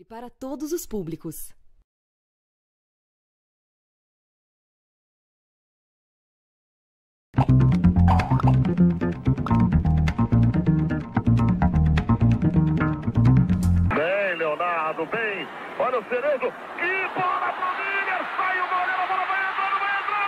Para todos os públicos. Bem, Leonardo, bem. Olha o Cerezo. Que bola pro Miller. Sai o Moreira, a bola vai entrando, vai entrando.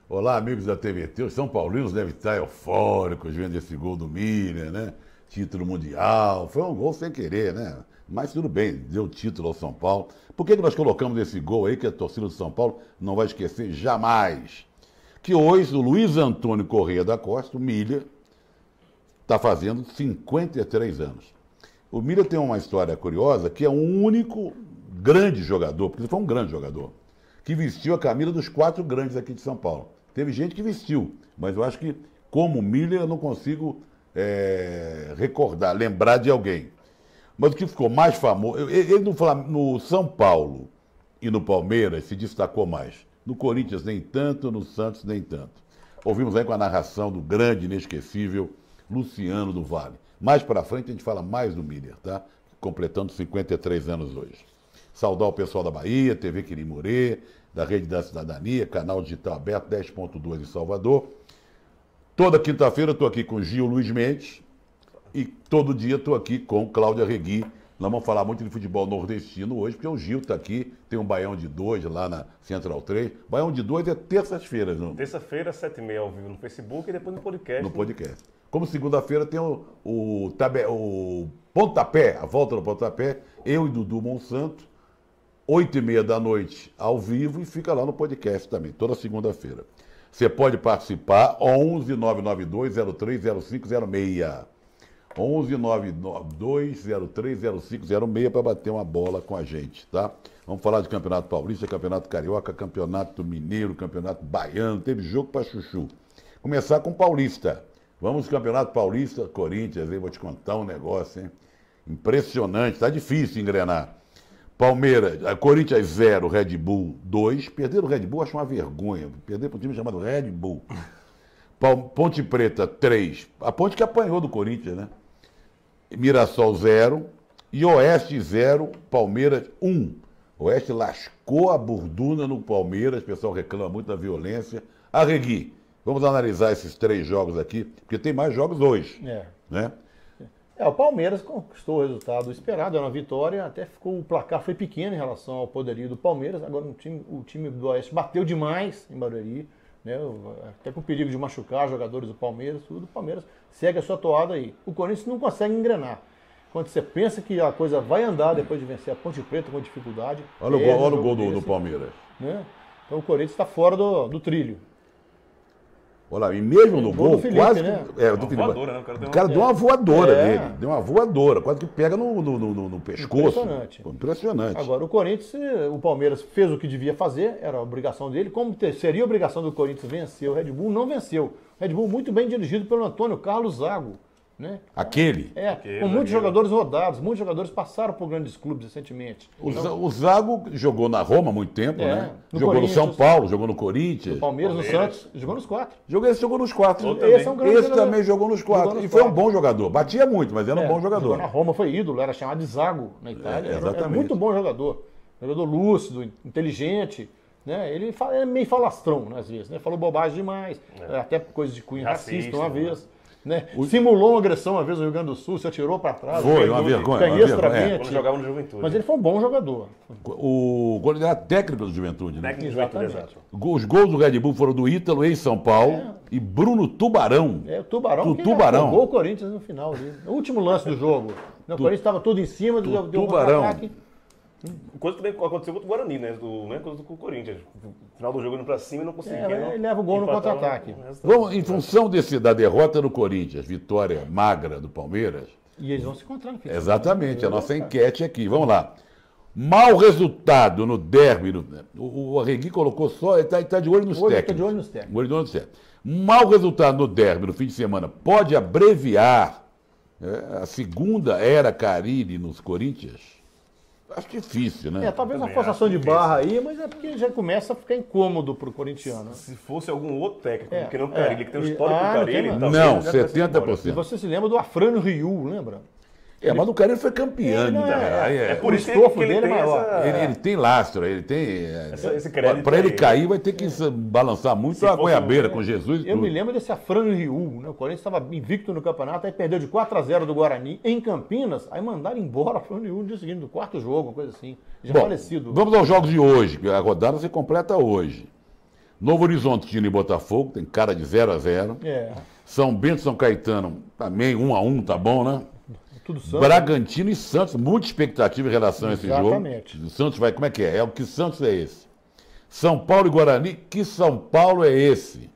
Olá, amigos da TVT. Os São Paulinos devem estar eufóricos vendo esse gol do Miller, né? Título mundial. Foi um gol sem querer, né? Mas tudo bem, deu título ao São Paulo. Por que nós colocamos esse gol aí que a torcida do São Paulo não vai esquecer jamais? Que hoje o Luiz Antônio Corrêa da Costa, o Miller, está fazendo 53 anos. O Miller tem uma história curiosa que é o único grande jogador, porque ele foi um grande jogador, que vestiu a camisa dos 4 grandes aqui de São Paulo. Teve gente que vestiu, mas eu acho que, como o Miller, eu não consigo recordar, lembrar de alguém. Mas o que ficou mais famoso, ele no São Paulo e no Palmeiras se destacou mais. No Corinthians nem tanto, no Santos nem tanto. Ouvimos aí com a narração do grande, inesquecível Luciano do Vale. Mais pra frente a gente fala mais do Miller, tá? Completando 53 anos hoje. Saudar o pessoal da Bahia, TV Quirimurê, da Rede da Cidadania, canal digital aberto 10.2 em Salvador. Toda quinta-feira eu estou aqui com Gil Luiz Mendes e todo dia estou aqui com Cláudia Regui. Nós vamos falar muito de futebol nordestino hoje, porque o Gil está aqui, tem um Baião de 2 lá na Central 3. Baião de 2 é terças-feiras, não? Terça-feira, 7h30 ao vivo no Facebook e depois no podcast. No podcast. Como segunda-feira tem o Pontapé, a volta do Pontapé, eu e Dudu Monsanto, 8h30 da noite ao vivo e fica lá no podcast também, toda segunda-feira. Você pode participar, 11 992 030506. 11 992 030506 para bater uma bola com a gente, tá? Vamos falar de Campeonato Paulista, Campeonato Carioca, Campeonato Mineiro, Campeonato Baiano, teve jogo para chuchu. Começar com Paulista. Vamos Campeonato Paulista, Corinthians, aí vou te contar um negócio, hein? Impressionante, tá difícil engrenar. Palmeiras, Corinthians 0, Red Bull 2. Perderam o Red Bull, acho uma vergonha. Perder para um time chamado Red Bull. Ponte Preta 3. A Ponte que apanhou do Corinthians, né? Mirassol 0. E Oeste 0, Palmeiras 1. Oeste lascou a burduna no Palmeiras. O pessoal reclama muito da violência. Arregui, vamos analisar esses 3 jogos aqui, porque tem mais jogos hoje. Né? O Palmeiras conquistou o resultado esperado, era uma vitória, até o placar foi pequeno em relação ao poderio do Palmeiras. Agora o time do Oeste bateu demais em Barueri, né? Até com perigo de machucar jogadores do Palmeiras, tudo. O Palmeiras segue a sua toada aí. O Corinthians não consegue engrenar. Quando você pensa que a coisa vai andar depois de vencer a Ponte Preta com dificuldade... Olha o gol do Palmeiras. Né? Então o Corinthians está fora do trilho. Olha, e mesmo no gol, Felipe, quase... né? Do Felipe. Voadora, né? O cara deu uma voadora nele. Deu uma voadora, quase que pega no pescoço. Impressionante. Impressionante. Agora, o Palmeiras fez o que devia fazer, era a obrigação dele. Como seria a obrigação do Corinthians vencer o Red Bull, não venceu. O Red Bull muito bem dirigido pelo Antônio Carlos Zago. Né? Aquele? Com muitos jogadores rodados, muitos jogadores passaram por grandes clubes recentemente. O Zago jogou na Roma há muito tempo, né? Jogou no São Paulo, jogou no Corinthians. No Palmeiras, no Santos, jogou nos 4. Esse jogou nos 4. Esse também jogou nos 4. E foi um bom jogador. Batia muito, mas era um bom jogador. Jogou na Roma, foi ídolo, era chamado de Zago na Itália. Exatamente. Era muito bom jogador. Jogador lúcido, inteligente. Né? Ele é meio falastrão, né, às vezes. Né? Falou bobagem demais. Até coisa de cunho racista uma vez. Né? Simulou uma agressão uma vez no Rio Grande do Sul, se atirou para trás. Foi uma vergonha. Quando jogava no Juventude. Mas ele foi um bom jogador. Ele era técnico do Juventude, né? Técnico do Juventude, exato. Os gols do Red Bull foram do Ítalo em São Paulo e Bruno Tubarão. O Tubarão que Tubarão. jogou o Corinthians no final ali. No último lance do jogo. O Corinthians estava todo em cima, deu um Tubarão. contra-ataque. Coisa que também aconteceu contra o Guarani, né? Contra o Corinthians. No final do jogo indo pra cima e não conseguia. Ele leva o gol no contra-ataque. Vamos, em função da derrota do Corinthians, vitória magra do Palmeiras. E eles vão se encontrar no fim. Exatamente, a nossa enquete aqui. Vamos lá. Mau resultado no derby. O Arregui colocou só, ele está de olho nos Hoje técnicos. está de olho nos técnicos. Olho nos técnicos. Mau resultado no derby no fim de semana pode abreviar a segunda era Carille nos Corinthians? Acho difícil, né? Talvez uma Também forçação acho de barra aí, mas é porque já começa a ficar incômodo pro corintiano. Se fosse algum outro técnico, É, porque não o Carille, que tem um histórico com o não Carille, tem então. Não, ele já vai ser embora. 70%. E você se lembra do Afrânio Ryu, lembra? Mas o Carille foi campeão. Não, né? Por O isso estofo que ele dele é tem maior. essa... Ele tem lastro, ele tem. esse crédito Para ele aí. cair, vai ter que balançar muito Se a fosse goiabeira um- com Jesus e Eu tudo. me lembro desse Afrânio Ryu, né? O Corinthians estava invicto no campeonato, aí perdeu de 4-0 do Guarani em Campinas, aí mandaram embora o Afrânio Ryu no dia seguinte, do quarto jogo, uma coisa assim. Já Bom, falecido. vamos aos jogos de hoje, que a rodada se completa hoje. Novo Horizontino e Botafogo, tem cara de 0-0. São Bento e São Caetano, também 1-1, tá bom, né? Tudo santo. Bragantino e Santos, muita expectativa em relação a esse Exatamente. jogo. O Santos vai, como é que é? É o que Santos é esse? São Paulo e Guarani, que São Paulo é esse?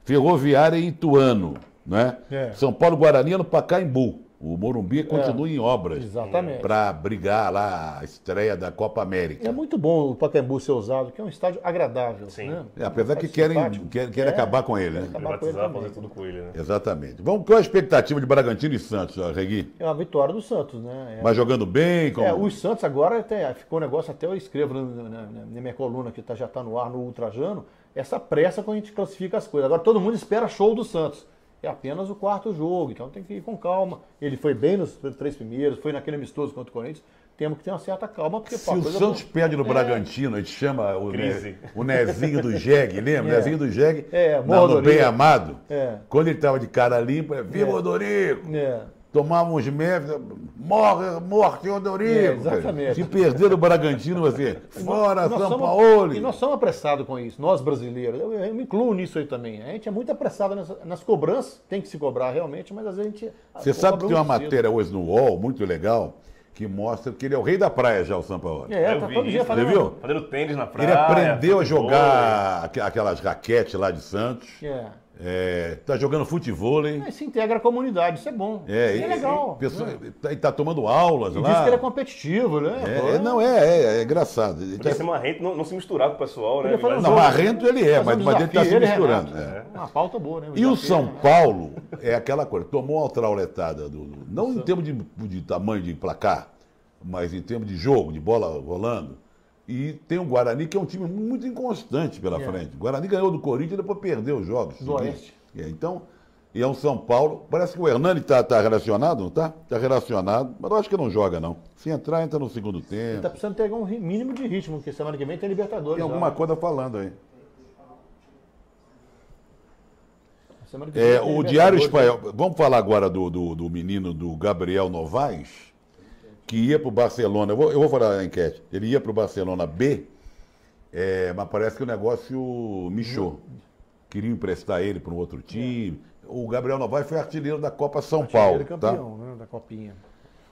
Ferroviária e Ituano, né? São Paulo e Guarani é no Pacaembu. O Morumbi continua em obras. Exatamente. Para brigar lá a estreia da Copa América. É muito bom o Pacaembu ser usado, que é um estádio agradável. Sim. Né? Apesar que Simpático. querem acabar com ele, né? Acabar com ele Privatizar, também. fazer tudo com ele, né? Exatamente. Vamos, qual é a expectativa de Bragantino e Santos, Regui? É uma vitória do Santos, né? Mas jogando bem? Como... Os Santos agora ficou um negócio, até eu escrevo na minha coluna que já está no ar no Ultrajano, essa pressa quando a gente classifica as coisas. Agora todo mundo espera show do Santos. É apenas o quarto jogo, então tem que ir com calma. Ele foi bem nos 3 primeiros, foi naquele amistoso contra o Corinthians. Temos que ter uma certa calma, porque Se o Santos perde no Bragantino, a gente chama o Nezinho do Jegue, lembra? Nezinho do Jegue, no Bem Amado. Quando ele estava de cara limpa, viva Odorico! Tomava uns metros, morte Odorico! Exatamente. Se perder no Bragantino, você, fora São Paulo! E nós somos apressados com isso, nós brasileiros. Eu me incluo nisso aí também. A gente é muito apressado nas cobranças, tem que se cobrar realmente, mas às vezes a gente... Você sabe que tem uma matéria hoje no UOL, muito legal, que mostra que ele é o rei da praia já, o Sampaoli. Tá todo dia Você viu? Fazendo tênis na praia. Ele aprendeu a futebol, jogar aquelas raquetes lá de Santos. Tá jogando futevôlei. Se integra à comunidade, isso é bom. É legal. Ele tá tomando aulas E lá. diz que ele é competitivo, né? É engraçado. Ele Podia ser marrento, não se misturar com o pessoal, né? Podia fazer um Não, jogo. marrento ele é, mas Fazer um ele tá se desafio, misturando. Renato. Uma pauta boa, né? E o desafio, São né? Paulo é aquela coisa, tomou uma trauletada, não em termos de tamanho de placar, mas em termos de jogo, de bola rolando. E tem o Guarani, que é um time muito inconstante pela frente. O Guarani ganhou do Corinthians e depois perdeu os jogos. Do Oeste. Então, e é um São Paulo. Parece que o Hernani tá relacionado, não tá? Tá relacionado, mas eu acho que não joga, não. Se entrar, entra no segundo tempo. Tá precisando ter um mínimo de ritmo, porque semana que vem tem Libertadores. Tem já. alguma coisa falando aí. Semana que vem tem O Libertadores, Diário né? Espanhol. Vamos falar agora do menino do Gabriel Novaes, que ia para o Barcelona. Eu vou falar a enquete. Ele ia para o Barcelona B, mas parece que o negócio michou. Queriam emprestar ele para um outro time. O Gabriel Novaes foi artilheiro da Copa São Paulo. Ele é campeão, né, da Copinha.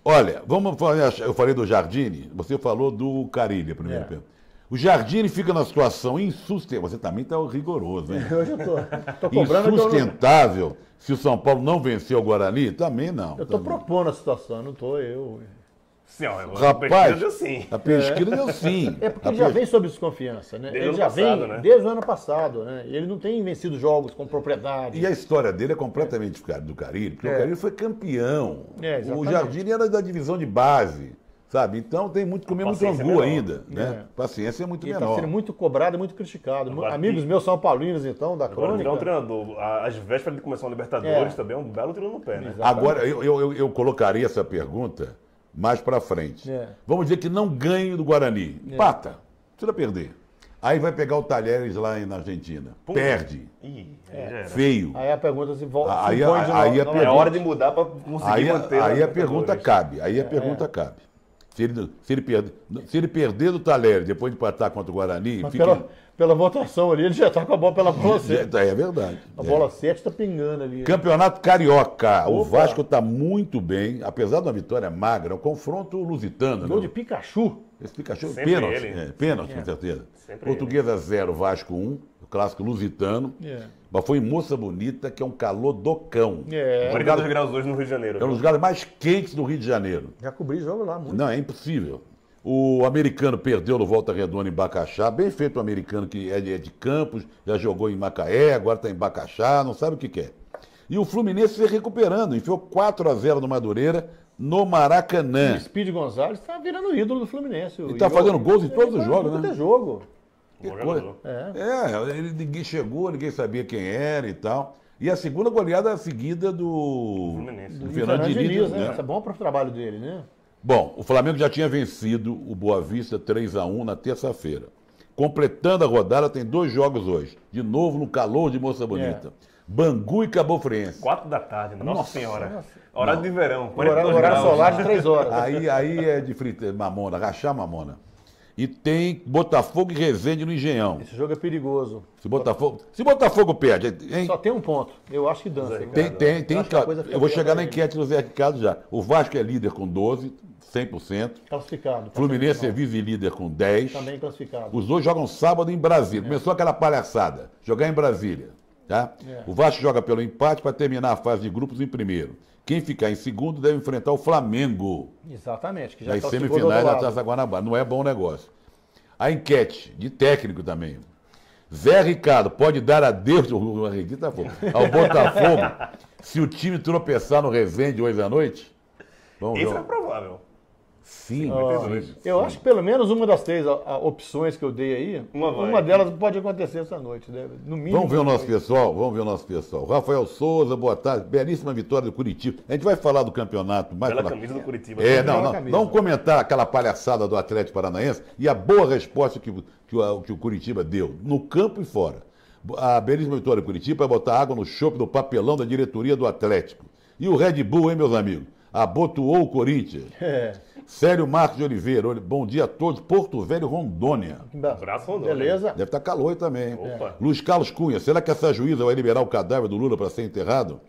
Olha, vamos falar. Eu falei do Jardine, você falou do Carille, a primeira pergunta. O Jardine fica na situação insustentável. Você também está rigoroso, hein? Hoje eu tô cobrando. Insustentável se o São Paulo não vencer o Guarani? Também não. Eu tô também. propondo a situação, não tô eu. Sim, ó, Rapaz, deu sim. a pesquisa deu sim. É porque ele já vem sob desconfiança, né? Desde Ele o já ano passado, vem né? desde o ano passado, né? E ele não tem vencido jogos com propriedade. E a história dele é completamente diferente do Carille, porque o Carille foi campeão. O exatamente. Jardine era da divisão de base, sabe? Então tem muito que comer muito paciência é angu menor. ainda, né? Paciência é muito Ele está menor. sendo muito cobrado e muito criticado. Agora, Amigos meus são paulinos, então, da Agora, crônica. virar um treinador, às vésperas de começar uma Libertadores, também é um belo tiro no pé, né? Agora, eu colocaria essa pergunta mais pra frente. Vamos dizer que não ganhe do Guarani. Empata. Precisa perder. Aí vai pegar o Talheres lá na Argentina. Perde. Ih, aí já era. Feio. Aí a pergunta se volta. Aí se impõe de a novo. pergunta- É hora de mudar para conseguir manter. Aí na a pergunta Libertadores. cabe. Aí a pergunta cabe. Se ele perder do Talheres, depois de empatar contra o Guarani, Mas fica... pela votação ali, ele já tá com a bola pela bola 7. É verdade. A bola 7 tá pingando ali. Campeonato Carioca. O Opa. Vasco está muito bem, apesar de uma vitória magra. O confronto lusitano. Gol né? de Pikachu. Esse Pikachu, Sempre pênalti. ele. Pênalti, com certeza. Sempre Portuguesa 0, Vasco 1. O clássico lusitano. Mas foi em Moça Bonita, que é um calor do cão. 42 graus hoje no Rio de Janeiro. É um dos lugares mais quentes do Rio de Janeiro. Já cobri jogo lá, muito. Não, é impossível. O americano perdeu no Volta Redonda em Bacaxá. Bem feito o americano que é de Campos, já jogou em Macaé, agora está em Bacaxá, não sabe o que quer. E o Fluminense se recuperando, enfiou 4-0 no Madureira, no Maracanã. O Speed Gonzalez tá virando ídolo do Fluminense. Ele tá fazendo gols em todos os jogos, né? Todo jogo. Que Bom coisa. jogador. Ninguém chegou, ninguém sabia quem era e tal. E a segunda goleada seguida do Fluminense. do E Fernando Diniz, né? Isso é bom para o trabalho dele, né? Bom, o Flamengo já tinha vencido o Boa Vista 3-1 na terça-feira. Completando a rodada, tem 2 jogos hoje. De novo no calor de Moça Bonita. Bangu e Cabo Friense. 4 da tarde, nossa senhora. Nossa. Horário de verão. Horário 42 graus. solar de 3 horas. Aí é de frita, mamona, rachar mamona. E tem Botafogo e Resende no Engenhão. Esse jogo é perigoso. Se Botafogo perde, hein? Só tem um ponto. Eu acho que dança. viu? Tem. acho que a coisa fica Eu vou chegar bem na enquete do Zé Ricardo já. O Vasco é líder com 12, 100%. Classificado. Fluminense é vice-líder com 10. Também classificado. Os dois jogam sábado em Brasília. Começou aquela palhaçada. Jogar em Brasília. Tá? O Vasco joga pelo empate para terminar a fase de grupos em primeiro. Quem ficar em segundo deve enfrentar o Flamengo. Exatamente. Que já Nas classificou do semifinais outro da lado. Taça Guanabara. Não é bom negócio. A enquete de técnico também. Zé Ricardo pode dar adeus ao Botafogo se o time tropeçar no Resende hoje à noite? Vamos Isso ver. é provável. Sim. Eu acho que pelo menos uma das 3 opções que eu dei aí, Uma vai. uma delas pode acontecer essa noite. Né? No mínimo. Vamos ver o nosso pessoal. Rafael Souza, boa tarde. Belíssima vitória do Curitiba. A gente vai falar do campeonato mais Bela pra- camisa do Curitiba. Bela camisa. Vamos comentar aquela palhaçada do Atlético Paranaense e a boa resposta que o Curitiba deu, no campo e fora. A belíssima vitória do Curitiba é botar água no chope do papelão da diretoria do Atlético. E o Red Bull, hein, meus amigos? Abotoou o Corinthians. Célio Marcos de Oliveira, bom dia a todos. Porto Velho, Rondônia. Abraço, Rondônia. Beleza? Deve estar calor aí também. hein? Opa. Luiz Carlos Cunha, será que essa juíza vai liberar o cadáver do Lula para ser enterrado?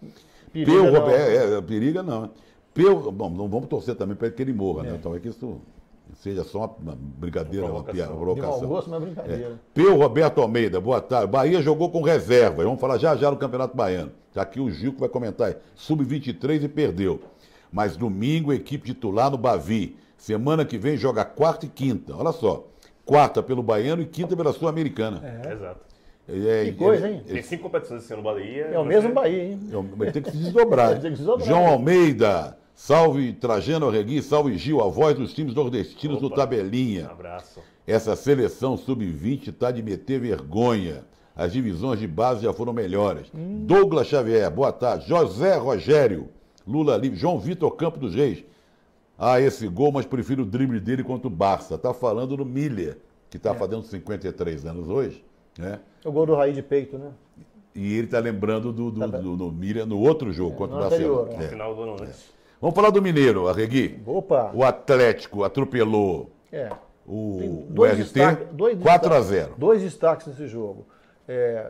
Periga Peu não. Roberto, periga não. Bom, não vamos torcer também para que ele morra, né? Então é que isso seja só uma brincadeira, uma Provocação. De mau provocação. gosto, mas brincadeira. Peu Roberto Almeida, boa tarde. Bahia jogou com reserva. Vamos falar já no Campeonato Baiano. Já aqui o Gil que vai comentar. Sub-23 e perdeu. Mas domingo, equipe titular no Bavi. Semana que vem joga quarta e quinta. Olha só. Quarta pelo Baiano e quinta pela Sul-Americana. Exato. Que coisa, hein? Tem 5 competições esse ano no Bahia. É o mesmo Bahia, hein? Vai ter que se desdobrar. Tem que se desdobrar. João Almeida, salve Trajano Arregui, salve Gil, a voz dos times nordestinos no Opa. Tabelinha. Abraço. Essa seleção sub-20 está de meter vergonha. As divisões de base já foram melhores. Douglas Xavier, boa tarde. José Rogério, Lula Livre, João Vitor Campos dos Reis. Ah, esse gol, mas prefiro o drible dele contra o Barça. Está falando do Miller, que está fazendo 53 anos hoje, né? O gol do Raí de peito, né? E ele está lembrando do Miller no outro jogo contra o no Barcelona. anterior, No É. final do ano, né? Vamos falar do Mineiro, Arregui. Opa! O Atlético atropelou É. o Dois RT destaques- dois 4-0. Dois destaques nesse jogo.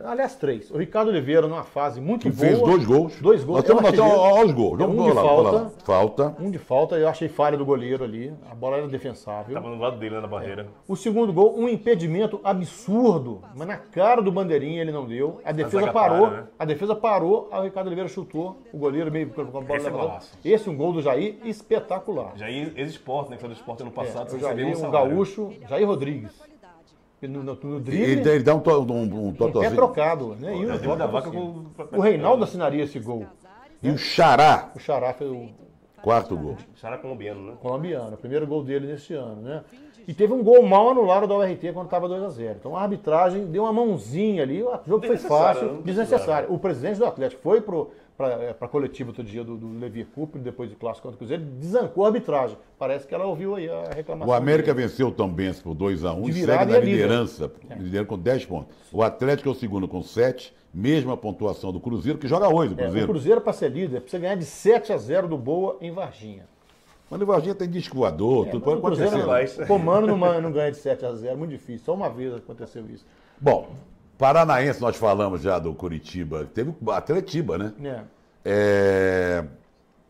Aliás, 3. O Ricardo Oliveira, numa fase muito Que boa. fez 2 gols. 2 gols. Nós temos Eu achei olha os gols. É, Vamos um de lá, falta. lá. Falta. Um de falta, eu achei falha do goleiro ali. A bola era defensável. Tava no lado dele, né, na barreira. O segundo gol, um impedimento absurdo, mas na cara do bandeirinha ele não deu. A defesa zaga parou, para, né? a defesa parou, aí o Ricardo Oliveira chutou, o goleiro meio com a bola Esse é levantada. golaço. Esse é um gol do Jair espetacular. Jair, ex-esporte, né? Que foi do esporte ano passado. O sem receber Jair, um salário. gaúcho, Jair Rodrigues. No drible, Ele dá um um pé totozinho. trocado. Né? E É o o time da vaca assim. com O Reinaldo assinaria esse gol. E o Xará, O Xará fez o quarto gol. Xará colombiano, né? colombiano, o primeiro gol dele nesse ano, né? E teve um gol mal anulado da URT quando estava 2-0. Então a arbitragem deu uma mãozinha ali, o jogo foi Desnecessário, fácil, né? desnecessário. O presidente do Atlético foi para a coletiva outro dia do Levi Cooper, depois do clássico contra o Cruzeiro, desancou a arbitragem. Parece que ela ouviu aí a reclamação. O América dele. venceu o Tombense por 2-1 De e virada segue e na é líder. liderança, liderando com 10 pontos. O Atlético é o segundo com 7, mesma pontuação do Cruzeiro, que joga hoje, o O Cruzeiro. Cruzeiro, para ser líder, precisa ganhar de 7-0 do Boa em Varginha. Mas o Varginha tem disco voador, tudo pode O Cruzeiro acontecer. Comando não ganha de 7-0, muito difícil. Só uma vez aconteceu isso. Bom, Paranaense, nós falamos já do Curitiba. Teve o Atletiba, né?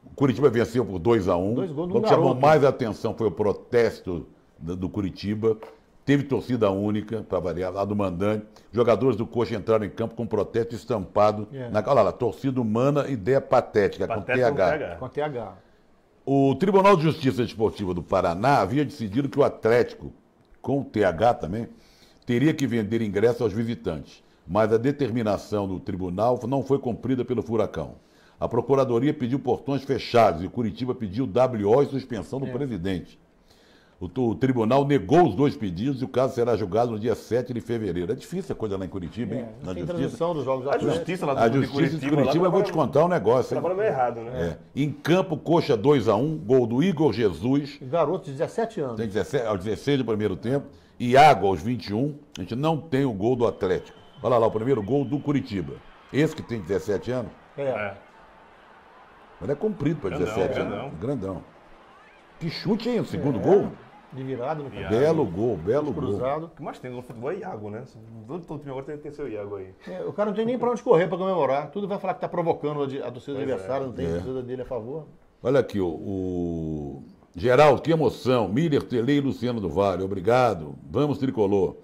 O Curitiba venceu por 2-1. 2 gols de O um que chamou garoto. mais atenção foi o protesto do Curitiba. Teve torcida única, para variar, lá do mandante. Jogadores do Coxa entraram em campo com um protesto estampado. Olha lá, torcida humana, ideia patética, Patética com com TH. TH. Com a TH. O Tribunal de Justiça Desportiva do Paraná havia decidido que o Atlético, com o TH também, teria que vender ingresso aos visitantes. Mas a determinação do tribunal não foi cumprida pelo Furacão. A Procuradoria pediu portões fechados e o Curitiba pediu WO e suspensão do presidente. O tribunal negou os 2 pedidos e o caso será julgado no dia 7 de fevereiro. É difícil a coisa lá em Curitiba, hein? Não tem transmissão dos jogos do A Atlético. justiça lá do A Justiça de Curitiba, eu vou te contar um negócio. hein? Trabalha meio errado, né? Em campo, Coxa 2-1, gol do Igor Jesus, Garoto de 17 anos. tem 17, aos 16 do primeiro tempo. Iago aos 21. A gente não tem o gol do Atlético. Olha lá, o primeiro gol do Curitiba. Esse que tem 17 anos, mas é comprido para 17 anos. Grandão. Que chute, hein? O segundo gol. De virada no campo. Belo gol, belo gol. Cruzado. O que mais tem no futebol é Iago, né? Todo time agora tem seu Iago aí. O cara não tem nem pra onde correr pra comemorar. Tudo vai falar que tá provocando a torcida adversária, não tem torcida dele a favor. Olha aqui, o Geraldo, que emoção. Miller, Tele e Luciano do Vale, obrigado. Vamos, Tricolor.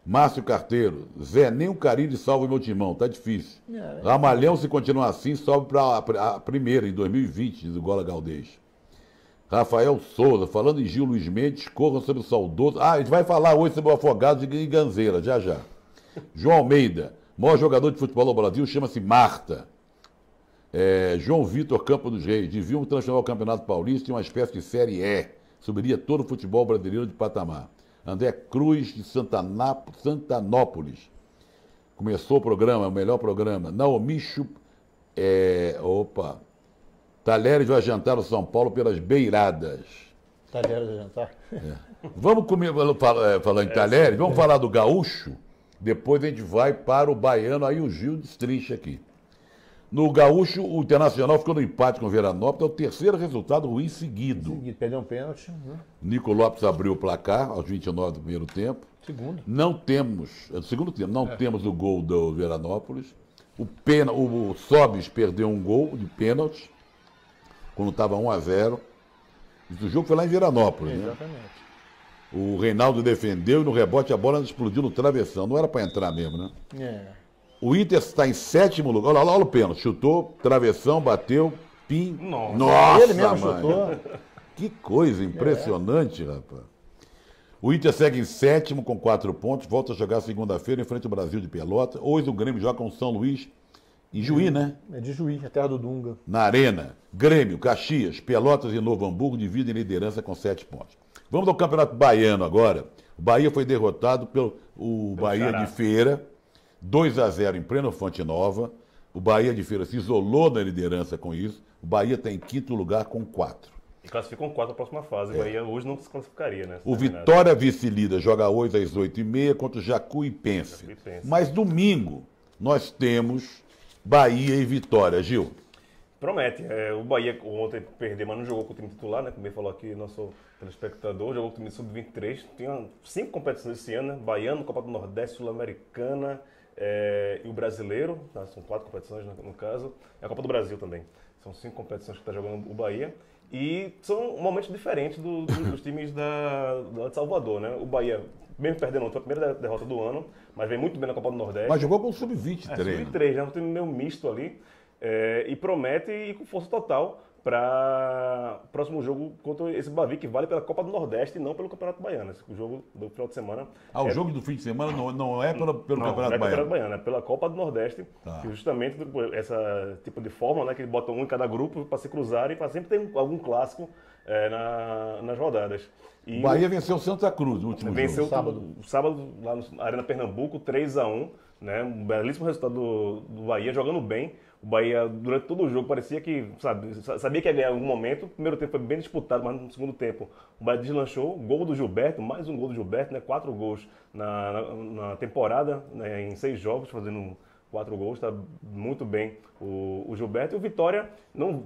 Márcio Carteiro, Zé, nem um carinho de salve meu timão, tá difícil. Ramalhão, se continuar assim, sobe para a primeira, em 2020, diz o Gola Galdês. Rafael Souza, falando em Gil Luiz Mendes, corram sobre o saudoso. A gente vai falar hoje sobre o Afogados e Ganzeira, já já. João Almeida, maior jogador de futebol do Brasil, chama-se Marta. João Vitor Campo dos Reis, deviam transformar o Campeonato Paulista em uma espécie de Série E. Subiria todo o futebol brasileiro de patamar. André Cruz, de Santanópolis. Começou o programa, o melhor programa. Naomi Talheres vai jantar no São Paulo pelas beiradas. Talheres a jantar. Vamos comer, falar em Talheres, vamos falar do Gaúcho. Depois a gente vai para o Baiano, aí o Gil destrincha aqui. No Gaúcho, o Internacional ficou no empate com o Veranópolis, é o terceiro resultado ruim seguido. Perdeu um pênalti. Nico Lopes abriu o placar aos 29 do primeiro tempo. Segundo tempo, não temos o gol do Veranópolis. O Sobis perdeu um gol de pênalti, quando estava 1-0. O jogo foi lá em Veranópolis, né? Exatamente. O Reinaldo defendeu e no rebote a bola explodiu no travessão. Não era para entrar mesmo, né? O Inter está em 7º lugar. Olha o pênalti. Chutou, travessão, bateu, pim. Nossa, Ele mesmo mãe. chutou. Que coisa impressionante, rapaz. O Inter segue em 7º com 4 pontos. Volta a jogar segunda-feira em frente ao Brasil de Pelotas. Hoje o Grêmio joga com o São Luís em Juí, né? É de Juí, a terra do Dunga. Na Arena. Grêmio, Caxias, Pelotas e Novo Hamburgo dividem liderança com 7 pontos. Vamos ao Campeonato Baiano agora. O Bahia foi derrotado pelo Bahia Ceará. de Feira, 2-0 em pleno Fonte Nova. O Bahia de Feira se isolou da liderança com isso. O Bahia está em 5º lugar com 4. E classificam 4 para a próxima fase. O Bahia hoje não se classificaria, né? O Vitória Vice-Líder joga hoje às 8h30 contra o Jacuipense. Jacuipense. Mas domingo nós temos Bahia e Vitória. Gil. Promete. O Bahia ontem perdeu, mas não jogou com o time titular, né? Como bem falou aqui nosso telespectador. Jogou com o time sub-23. Tinha 5 competições esse ano, né? Baiano, Copa do Nordeste, Sul-Americana e o Brasileiro. Tá? São 4 competições no caso. E a Copa do Brasil também. São 5 competições que está jogando o Bahia. E são momentos diferentes dos times de Salvador, né? O Bahia, mesmo perdendo, foi a primeira derrota do ano, mas vem muito bem na Copa do Nordeste. Mas jogou com o Sub-23. Sub-23, né? Um time meio misto ali. E promete ir com força total para o próximo jogo contra esse Bavi, que vale pela Copa do Nordeste e não pelo Campeonato Baiano. Esse jogo do final de semana. O jogo do fim de semana não é pelo Campeonato Não é Baiano. Baiano, é pela Copa do Nordeste, que justamente essa tipo de fórmula, né, que eles botam um em cada grupo para se cruzarem, para sempre ter algum clássico nas rodadas. E Bahia venceu o Santa Cruz no último venceu jogo. sábado lá na Arena Pernambuco, 3-1, né, um belíssimo resultado do Bahia, jogando bem. O Bahia, durante todo o jogo, parecia que, sabia que ia ganhar em algum momento. O primeiro tempo foi bem disputado, mas no segundo tempo o Bahia deslanchou. Gol do Gilberto, mais um gol do Gilberto, né? 4 gols na temporada, né? Em 6 jogos, fazendo 4 gols, está muito bem o Gilberto. E o Vitória não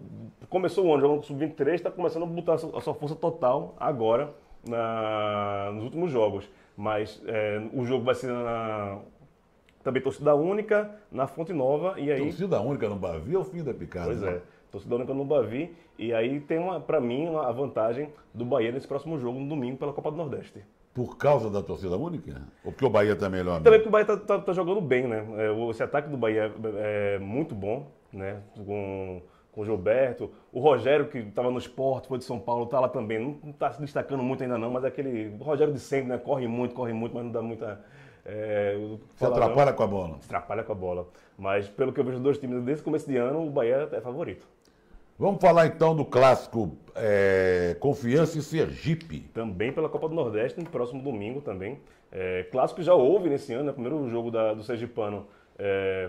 começou o ano jogando com o Sub-23, está começando a botar a sua força total agora nos últimos jogos. Mas o jogo vai ser também torcida única, na Fonte Nova. E aí, Torcida única no Bavi é o fim da picada. pois né? é, torcida única no Bavi. E aí tem, para mim, a vantagem do Bahia nesse próximo jogo, no domingo, pela Copa do Nordeste. Por causa da torcida única? Ou porque o Bahia está melhor? Também mesmo? porque o Bahia tá jogando bem, né? Esse ataque do Bahia é muito bom, né? Com o Gilberto. O Rogério, que estava no Sport, foi de São Paulo, está lá também. Não está se destacando muito ainda não, mas é aquele Rogério de sempre, né? Corre muito, mas não dá muita... Se atrapalha com a bola. Se atrapalha com a bola. Mas pelo que eu vejo dos dois times desde o começo de ano, o Bahia é favorito. Vamos falar então do clássico Confiança e Sergipe. Também pela Copa do Nordeste, no próximo domingo também. Clássico que já houve nesse ano, né? O primeiro jogo do Sergipano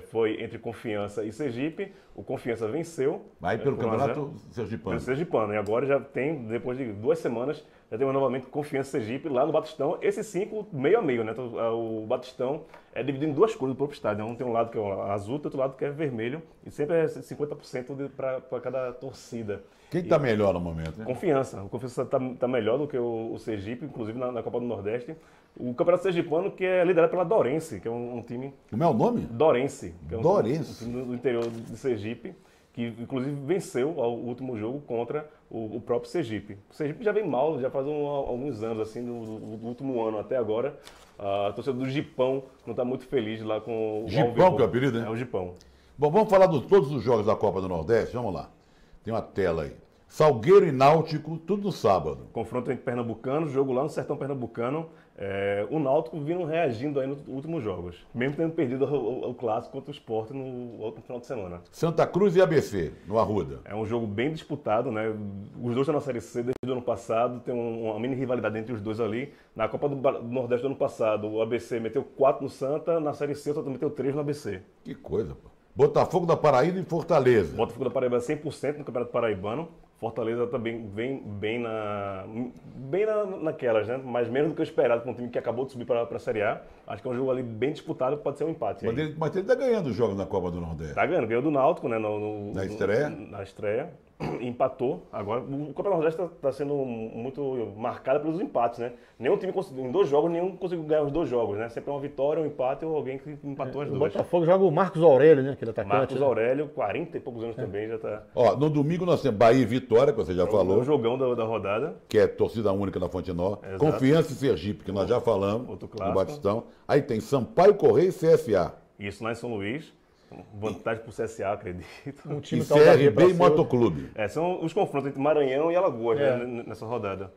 foi entre Confiança e Sergipe. O Confiança venceu. Aí pelo por 1 a 0. Campeonato Sergipano. Pelo Sergipano. E agora já tem, depois de 2 semanas, já tem novamente Confiança Sergipe lá no Batistão. Esses 5, meio a meio, né? Então, o Batistão é dividido em 2 cores do próprio estádio. Um tem um lado que é azul, tem outro lado que é vermelho. E sempre é 50% para cada torcida. Quem está melhor no momento? Né? Confiança. O Confiança está melhor do que o Sergipe, inclusive na Copa do Nordeste. O Campeonato Sergipano, que é liderado pela Dorense, que é um time... Como é o nome? Dorense, que é um Dorense. time do interior de Sergipe, que inclusive venceu o último jogo contra o próprio Sergipe. O Sergipe já vem mal, já faz alguns anos, assim, do último ano até agora. A torcida do Gipão não está muito feliz lá com o Gipão, Alvirrubro. que é o apelido, né? É o Gipão. Bom, vamos falar de todos os jogos da Copa do Nordeste? Vamos lá. Tem uma tela aí. Salgueiro e Náutico, tudo no sábado. Confronto entre pernambucanos, jogo lá no Sertão Pernambucano. O Náutico vindo reagindo aí nos últimos jogos. Mesmo tendo perdido o clássico contra o Sport no outro final de semana. Santa Cruz e ABC, no Arruda. É um jogo bem disputado, né? Os dois estão na Série C desde o ano passado, tem uma mini rivalidade entre os dois ali. Na Copa do Nordeste do ano passado, o ABC meteu 4 no Santa, na Série C o Santa meteu 3 no ABC. Que coisa, pô. Botafogo da Paraíba e Fortaleza. Botafogo da Paraíba 100% no Campeonato Paraibano. Fortaleza também vem bem naquelas, né? Mas menos do que eu esperado com um time que acabou de subir para a Série A. Acho que é um jogo ali bem disputado, pode ser um empate. Mas ele está ganhando os jogos na Copa do Nordeste. Tá ganhando, ganhou do Náutico, né? Na estreia? Na estreia. Empatou. Agora, o Copa do Nordeste está sendo muito marcado pelos empates, né? Nenhum time conseguiu, em 2 jogos, nenhum conseguiu ganhar os 2 jogos, né? Sempre é uma vitória, um empate ou alguém que empatou as O duas. Botafogo joga o Marcos Aurélio, né? Aquele atacante. Marcos né? Aurélio, 40 e poucos anos também, já está. Ó, no domingo nós temos Bahia e Vitória, que você já O falou, jogão da rodada. que é torcida única na Fonte Nova. Exato. Confiança e Sergipe, que nós já falamos, Outro no clássico. Batistão. Aí tem Sampaio Correia e CSA. Isso lá em São Luís. Vantagem para o CSA, acredito. Um E time tá o Bahia pra CRB e cima. Motoclube. São os confrontos entre Maranhão e Alagoas, É. né, nessa rodada.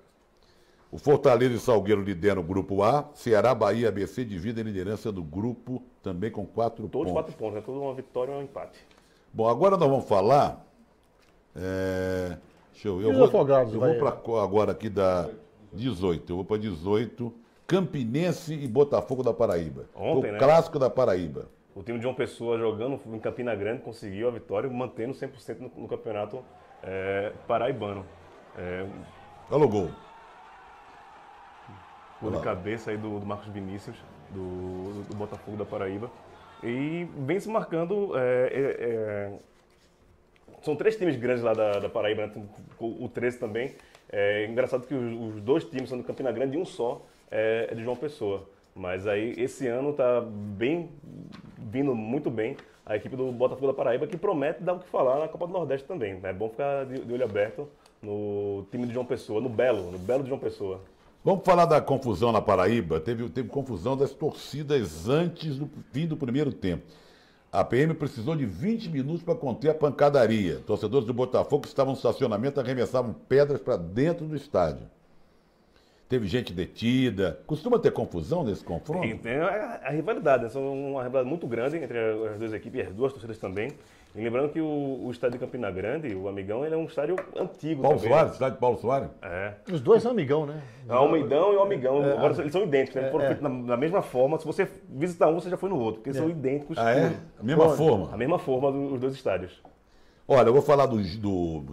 O Fortaleza e Salgueiro lideram o grupo A. Ceará, Bahia e ABC dividem a liderança do grupo, também com 4 Todos pontos. 4 pontos, né? Toda uma vitória e um empate. Bom, agora nós vamos falar. Deixa eu ver. E os Afogados, Eu vou Bahia? para agora aqui da 18. Eu vou para 18. Campinense e Botafogo da Paraíba. Ontem, o né? clássico da Paraíba. O time de João Pessoa jogando em Campina Grande conseguiu a vitória, mantendo 100% no campeonato paraibano. Olha o gol. Gol de Olá. cabeça aí do Marcos Vinícius, do Botafogo da Paraíba. E vem se marcando. São 3 times grandes lá da Paraíba, né? Tem o 13 também. É engraçado que os 2 times são do Campina Grande e um só é de João Pessoa. Mas aí esse ano está vindo muito bem a equipe do Botafogo da Paraíba, que promete dar o que falar na Copa do Nordeste também. É bom ficar de olho aberto no time de João Pessoa, no Belo de João Pessoa. Vamos falar da confusão na Paraíba. Teve confusão das torcidas antes do fim do primeiro tempo. A PM precisou de 20 minutos para conter a pancadaria. Torcedores do Botafogo que estavam no estacionamento arremessavam pedras para dentro do estádio. Teve gente detida. Costuma ter confusão nesse confronto? Tem a rivalidade, né? São uma rivalidade muito grande entre as 2 equipes e as 2 torcidas também. E lembrando que o estádio de Campina Grande, o Amigão, ele é um estádio antigo Paulo também. Soares, cidade de Paulo Soares? Os dois são amigão, né? O Almeidão e o Amigão, agora eles são idênticos, né? Foram feitos da mesma forma. Se você visitar um, você já foi no outro, porque eles são idênticos. Ah, é? tudo. A mesma forma. A mesma forma dos 2 estádios. Olha, eu vou falar do Gil,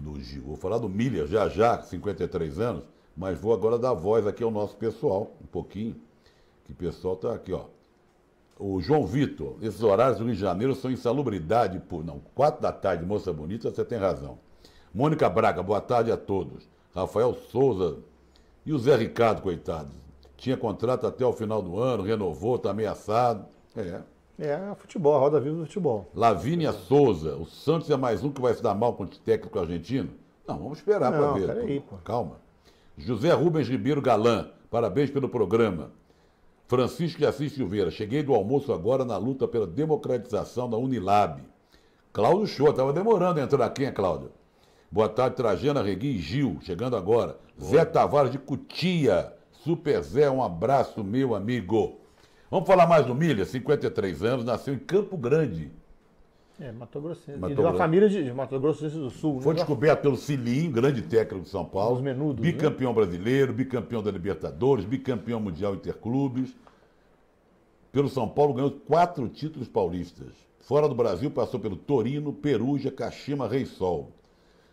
vou falar do Miller já, 53 anos, mas vou agora dar voz aqui ao nosso pessoal, um pouquinho, que o pessoal está aqui, ó. O João Vitor, esses horários do Rio de Janeiro são insalubridade por... Não, 4 da tarde, moça bonita, você tem razão. Mônica Braga, boa tarde a todos. Rafael Souza e o Zé Ricardo, coitado. Tinha contrato até o final do ano, renovou, está ameaçado. É, futebol, a roda viva do futebol. Lavínia Souza, o Santos é mais um que vai se dar mal com o técnico argentino? Não, vamos esperar para ver. Peraí, pô. Calma. José Rubens Ribeiro Galan, parabéns pelo programa. Francisco de Assis Silveira, cheguei do almoço agora na luta pela democratização da Unilab. Cláudio Show, estava demorando a entrar aqui, hein, Cláudio? Boa tarde, Trajana, Regui e Gil, chegando agora. Zé Tavares de Cutia, Super Zé, um abraço, meu amigo. Vamos falar mais do Milha, 53 anos, nasceu em Campo Grande. Mato Grossense. Mato E de uma Grosso. família de Mato Grossense do Sul. Foi né? descoberto pelo Cilinho, grande técnico de São Paulo. Os menudos, Bicampeão brasileiro, bicampeão da Libertadores, bicampeão mundial interclubes. Pelo São Paulo ganhou 4 títulos paulistas. Fora do Brasil passou pelo Torino, Perugia, Kashima, Rei Sol.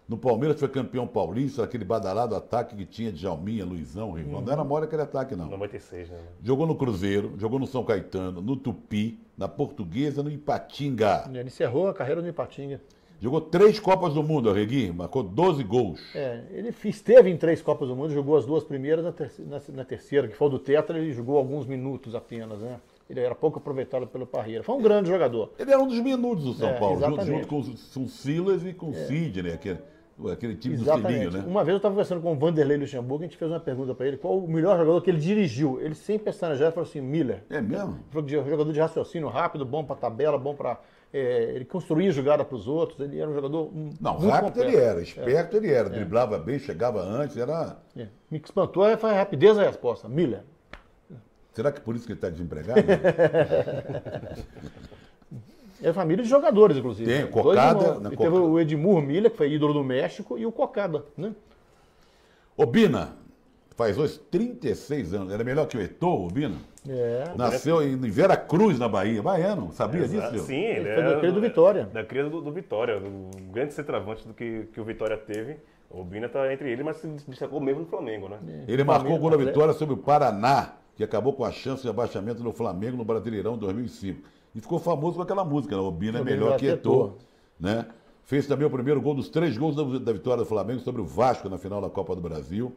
No Palmeiras foi campeão paulista, aquele badalado ataque que tinha de Jalminha, Luizão, Rival. Não era mole aquele ataque, não. 96, né? Jogou no Cruzeiro, jogou no São Caetano, no Tupi, na Portuguesa, no Ipatinga. Ele encerrou a carreira no Ipatinga. Jogou 3 Copas do Mundo, Arregui, marcou 12 gols. Ele esteve em 3 Copas do Mundo, jogou as 2 primeiras, na terceira, que foi o do Tetra, ele jogou alguns minutos apenas, né? Ele era pouco aproveitado pelo Parreira. Foi um grande jogador. Ele era um dos menudos do São Paulo, exatamente. junto com o Silas e com o Sidney, aquele time do Exatamente. Cilinho, né? Uma vez eu estava conversando com o Vanderlei Luxemburgo, a gente fez uma pergunta para ele, qual o melhor jogador que ele dirigiu? Ele sem pestanejar falou assim, Miller. É mesmo? Ele falou que jogador de raciocínio rápido, bom para tabela, bom para... ele construía jogada para os outros, ele era um jogador Não, muito rápido completo. ele era, esperto ele era, driblava bem, chegava antes, era... Me espantou foi a rapidez da resposta, Miller. Será que por isso que ele está desempregado? É família de jogadores, inclusive. Tem, Dois Cocada, irmãos. né, E teve o Edmur Miller, que foi ídolo do México, e o Cocada, né? O Bina, faz hoje 36 anos, era melhor que o Eto'o, o Bina? Nasceu em Vera Cruz, na Bahia. Baiano, sabia disso? Gil? Sim, ele foi daquele do Vitória. Da cria do Vitória, do grande centroavante do que o Vitória teve. O Bina está entre ele, mas se destacou mesmo no Flamengo, né? Ele marcou o gol da vitória sobre o Paraná, que acabou com a chance de abaixamento do Flamengo no Brasileirão 2005. E ficou famoso com aquela música, né? O Bina é melhor que Eto'o, né? Fez também o primeiro gol dos 3 gols da vitória do Flamengo sobre o Vasco na final da Copa do Brasil.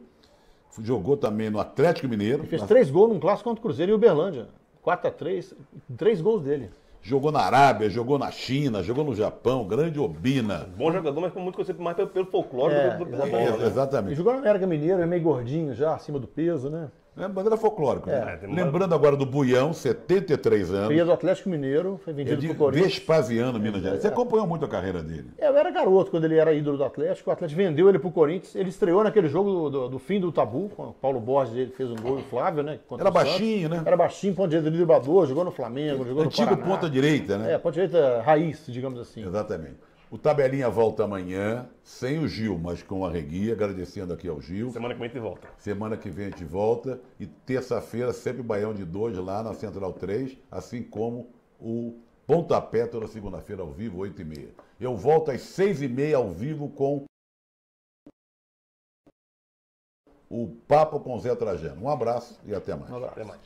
Jogou também no Atlético Mineiro. Ele fez 3 gols num clássico contra o Cruzeiro e Uberlândia. 4-3, 3 gols dele. Jogou na Arábia, jogou na China, jogou no Japão, grande Obina. Bom jogador, mas muito conhecido mais pelo folclore do que pela exatamente. bola, né? Exatamente. E jogou no América Mineiro, é meio gordinho já, acima do peso, né? É bandeira folclórica. Né? tem uma- Lembrando agora do Buião, 73 anos. Veio do Atlético Mineiro, foi É vendido de pro Corinthians. Vespasiano, Minas Gerais. Você acompanhou muito a carreira dele. Eu era garoto quando ele era ídolo do Atlético. O Atlético vendeu ele pro Corinthians. Ele estreou naquele jogo do fim do tabu, com o Paulo Borges, ele fez um gol, e o Flávio, né? contra Era o Santos. baixinho, né? Era baixinho, ponta direita, driblador, jogou no Flamengo, jogou no Antigo Paraná. ponta direita, né? Ponta direita raiz, digamos assim. Exatamente. O Tabelinha volta amanhã, sem o Gil, mas com a Regui, agradecendo aqui ao Gil. Semana que vem a gente volta. Semana que vem a gente volta. E terça-feira, sempre Baião de 2 lá na Central 3, assim como o Pontapé, toda segunda-feira ao vivo, 8h30. Eu volto às 6h30 ao vivo com o Papo com Zé Trajano. Um abraço e até mais. Um abraço. Até mais.